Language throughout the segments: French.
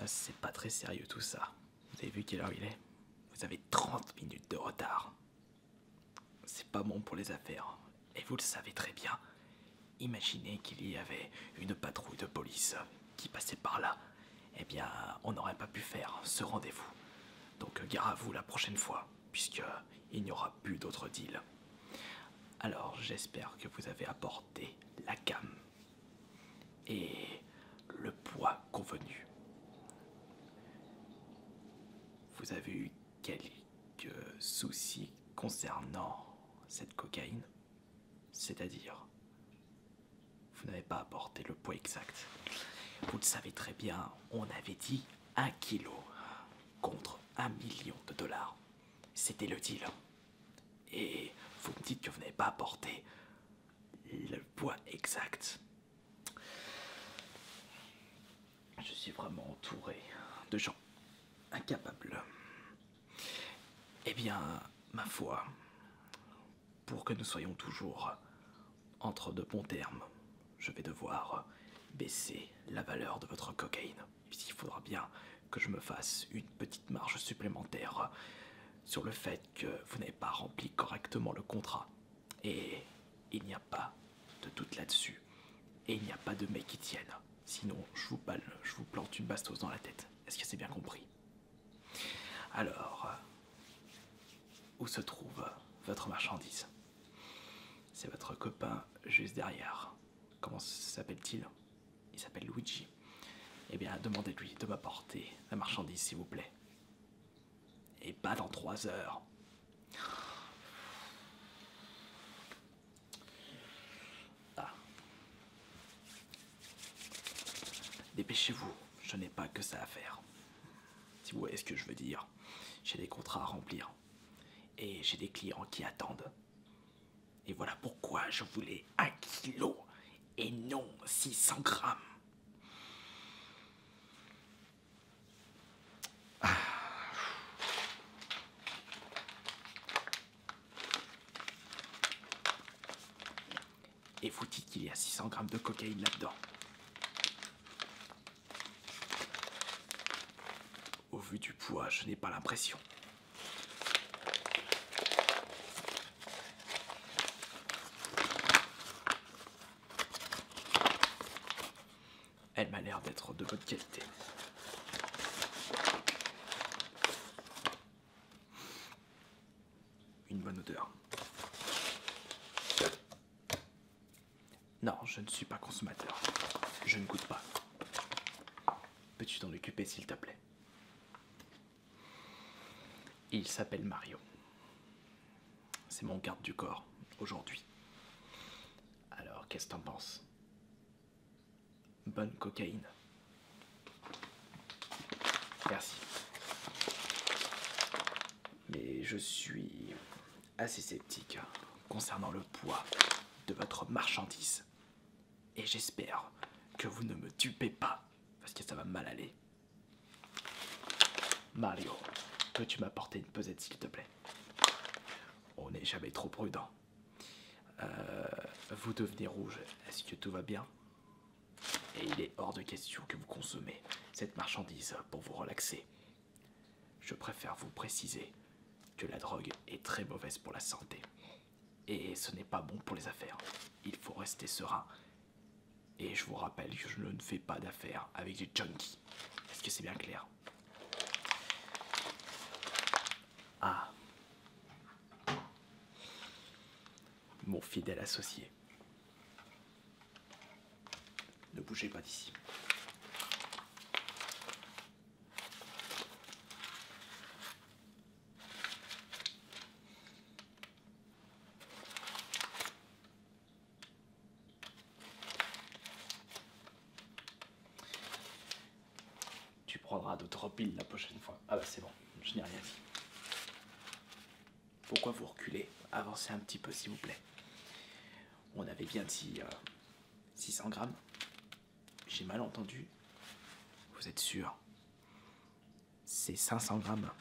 c'est pas très sérieux tout ça. Vous avez vu quelle heure il est? Vous avez 30 minutes de retard. C'est pas bon pour les affaires. Et vous le savez très bien. Imaginez qu'il y avait une patrouille de police qui passait par là. Eh bien, on n'aurait pas pu faire ce rendez-vous. Donc gare à vous la prochaine fois, puisqu'il n'y aura plus d'autres deals. Alors j'espère que vous avez apporté la cam et le poids convenu. Vous avez eu quelques soucis concernant cette cocaïne, c'est-à-dire vous n'avez pas apporté le poids exact. Vous le savez très bien, on avait dit 1 kilo contre 1 million de dollars. C'était le deal. Et vous me dites que vous n'avez pas apporté le poids exact. Je suis vraiment entouré de gens incapables. Eh bien, ma foi, pour que nous soyons toujours entre de bons termes, je vais devoir baisser la valeur de votre cocaïne, puisqu'il faudra bien que je me fasse une petite marge supplémentaire sur le fait que vous n'avez pas rempli correctement le contrat. Et il n'y a pas de doute là-dessus. Et il n'y a pas de mec qui tienne. Sinon, je vous plante une bastos dans la tête. Est-ce que c'est bien compris? Alors, où se trouve votre marchandise? C'est votre copain juste derrière. Comment s'appelle-t-il? Il s'appelle Luigi. Eh bien, demandez-lui de m'apporter la marchandise, s'il vous plaît. Et pas dans 3 heures. Ah. Dépêchez-vous, je n'ai pas que ça à faire. Si vous voyez ce que je veux dire, j'ai des contrats à remplir. Et j'ai des clients qui attendent. Et voilà pourquoi je voulais 1 kilo et non 600 grammes. Et vous dites qu'il y a 600 grammes de cocaïne là-dedans. Au vu du poids, je n'ai pas l'impression. Elle m'a l'air d'être de bonne qualité. Une bonne odeur. Non, je ne suis pas consommateur. Je ne goûte pas. Peux-tu t'en occuper, s'il te plaît? Il s'appelle Mario. C'est mon garde du corps, aujourd'hui. Alors, qu'est-ce que t'en penses? Bonne cocaïne. Merci. Mais je suis assez sceptique concernant le poids de votre marchandise. Et j'espère que vous ne me dupez pas, parce que ça va mal aller. Mario, peux-tu m'apporter une pesette, s'il te plaît? On n'est jamais trop prudent. Vous devenez rouge, est-ce que tout va bien? Et il est hors de question que vous consommez cette marchandise pour vous relaxer. Je préfère vous préciser que la drogue est très mauvaise pour la santé. Et ce n'est pas bon pour les affaires. Il faut rester serein. Et je vous rappelle que je ne fais pas d'affaires avec des junkies. Est-ce que c'est bien clair? Ah. Mon fidèle associé. Ne bougez pas d'ici. Tu prendras d'autres piles la prochaine fois. Ah bah c'est bon, je n'ai rien dit. Pourquoi vous reculez? Avancez un petit peu, s'il vous plaît. On avait bien dit 600 grammes. J'ai mal entendu. Vous êtes sûr? C'est 500 grammes.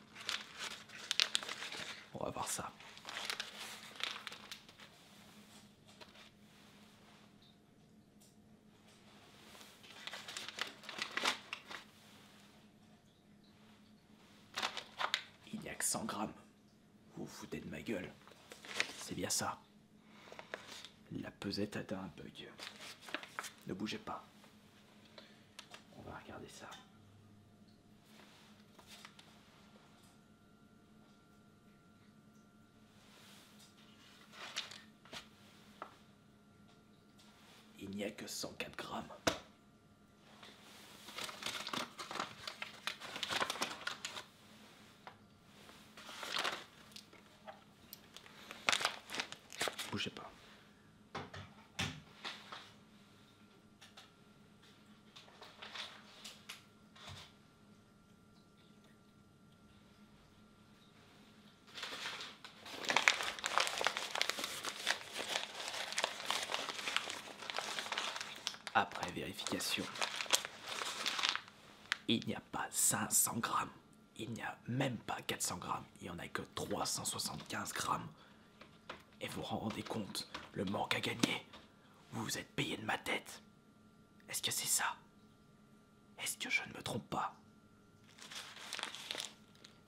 On va voir ça. 100 grammes. Vous vous foutez de ma gueule. C'est bien ça. La pesette atteint un bug. Ne bougez pas. On va regarder ça. Il n'y a que 104 grammes. Bougez pas. Après vérification, il n'y a pas 500 grammes, il n'y a même pas 400 grammes, il n'y en a que 375 grammes. Et vous vous rendez compte, le manque à gagner, vous vous êtes payé de ma tête. Est-ce que c'est ça? Est-ce que je ne me trompe pas?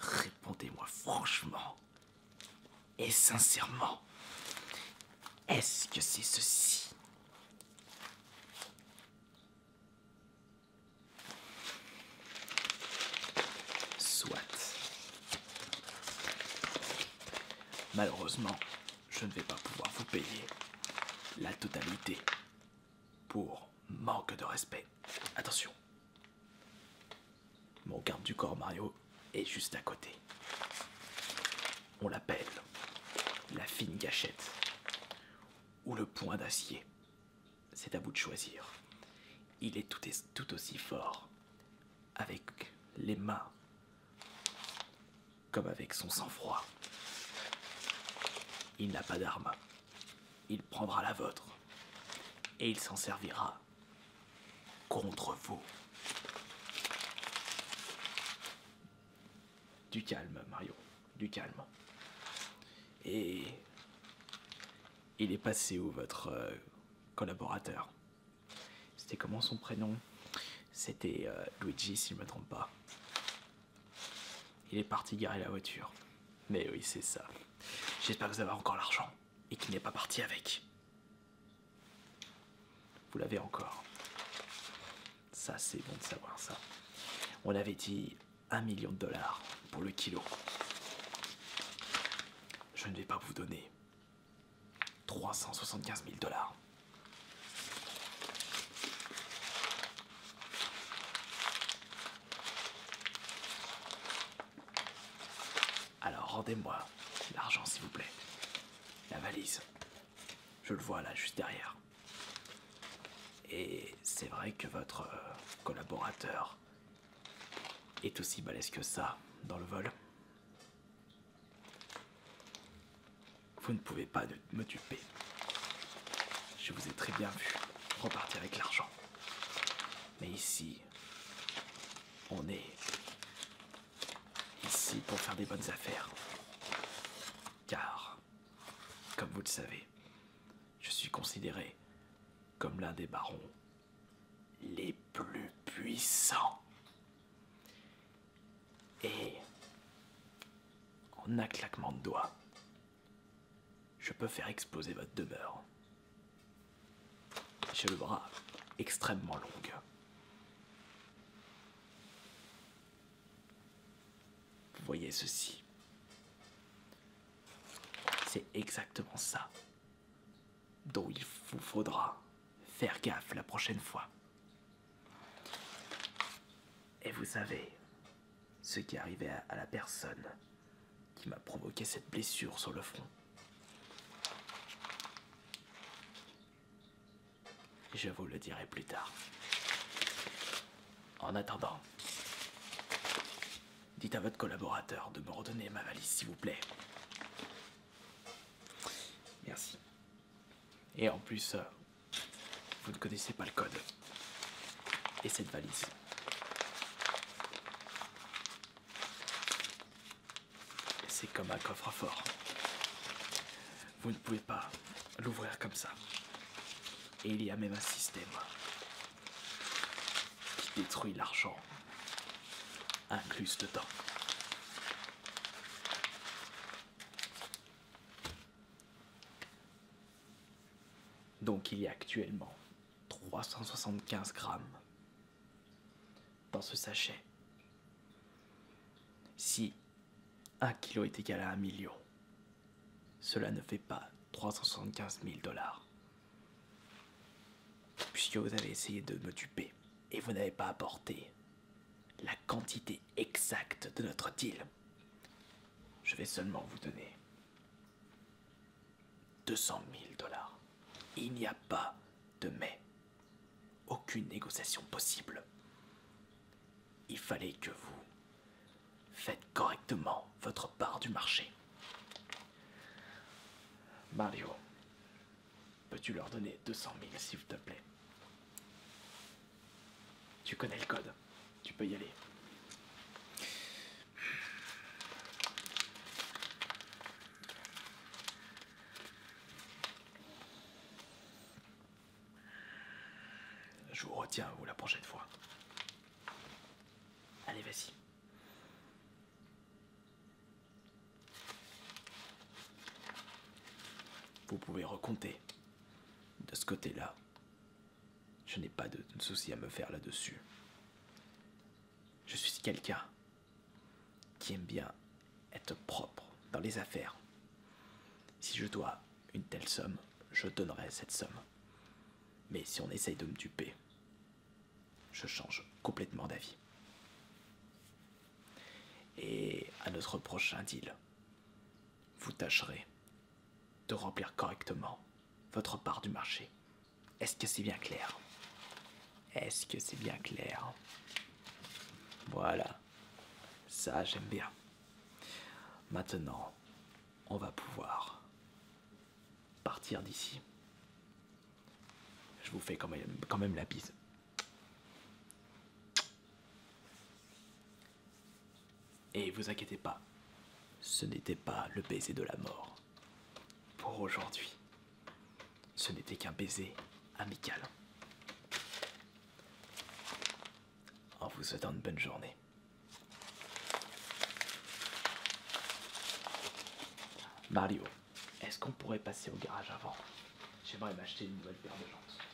Répondez-moi franchement et sincèrement, est-ce que c'est ceci? Malheureusement, je ne vais pas pouvoir vous payer la totalité pour manque de respect. Attention, mon garde du corps Mario est juste à côté. On l'appelle la fine gâchette ou le poing d'acier. C'est à vous de choisir. Il est tout aussi fort avec les mains comme avec son sang-froid. Il n'a pas d'arme. Il prendra la vôtre. Et il s'en servira contre vous. Du calme, Mario. Du calme. Et il est passé où, votre collaborateur? C'était comment son prénom? C'était Luigi, si je ne me trompe pas. Il est parti garer la voiture. Mais oui, c'est ça. J'espère que vous avez encore l'argent et qu'il n'est pas parti avec. Vous l'avez encore. Ça, c'est bon de savoir ça. On avait dit 1 million de dollars pour le kilo. Je ne vais pas vous donner 375 000 dollars. Alors rendez-moi l'argent, s'il vous plaît. La valise. Je le vois là, juste derrière. Et c'est vrai que votre collaborateur est aussi balèze que ça dans le vol. Vous ne pouvez pas me duper. Je vous ai très bien vu repartir avec l'argent. Mais ici, on est ici pour faire des bonnes affaires. Car, comme vous le savez, je suis considéré comme l'un des barons les plus puissants. Et en un claquement de doigts, je peux faire exploser votre demeure. J'ai le bras extrêmement long. Vous voyez ceci? C'est exactement ça dont il vous faudra faire gaffe la prochaine fois. Et vous savez ce qui est arrivé à la personne qui m'a provoqué cette blessure sur le front. Je vous le dirai plus tard. En attendant, dites à votre collaborateur de me redonner ma valise, s'il vous plaît. Merci. Et en plus, vous ne connaissez pas le code. Et cette valise. C'est comme un coffre-fort. Vous ne pouvez pas l'ouvrir comme ça. Et il y a même un système qui détruit l'argent inclus dedans. Donc il y a actuellement 375 grammes dans ce sachet. Si 1 kilo est égal à 1 million, cela ne fait pas 375 000 $. Puisque vous avez essayé de me duper et vous n'avez pas apporté la quantité exacte de notre deal, je vais seulement vous donner 200 000 $. Il n'y a pas de mais. Aucune négociation possible. Il fallait que vous faites correctement votre part du marché. Mario, peux-tu leur donner 200 000 s'il te plaît? Tu connais le code, tu peux y aller. Je vous retiens, vous, la prochaine fois. Allez, vas-y. Vous pouvez recompter. De ce côté-là, je n'ai pas de souci à me faire là-dessus. Je suis quelqu'un qui aime bien être propre dans les affaires. Si je dois une telle somme, je donnerai cette somme. Mais si on essaye de me duper, je change complètement d'avis. Et à notre prochain deal, vous tâcherez de remplir correctement votre part du marché. Est-ce que c'est bien clair? Est-ce que c'est bien clair? Voilà, ça j'aime bien. Maintenant, on va pouvoir partir d'ici. Je vous fais quand même la bise. Et vous inquiétez pas, ce n'était pas le baiser de la mort. Pour aujourd'hui, ce n'était qu'un baiser amical. En vous souhaitant une bonne journée. Mario, est-ce qu'on pourrait passer au garage avant? J'aimerais m'acheter une nouvelle paire de jantes.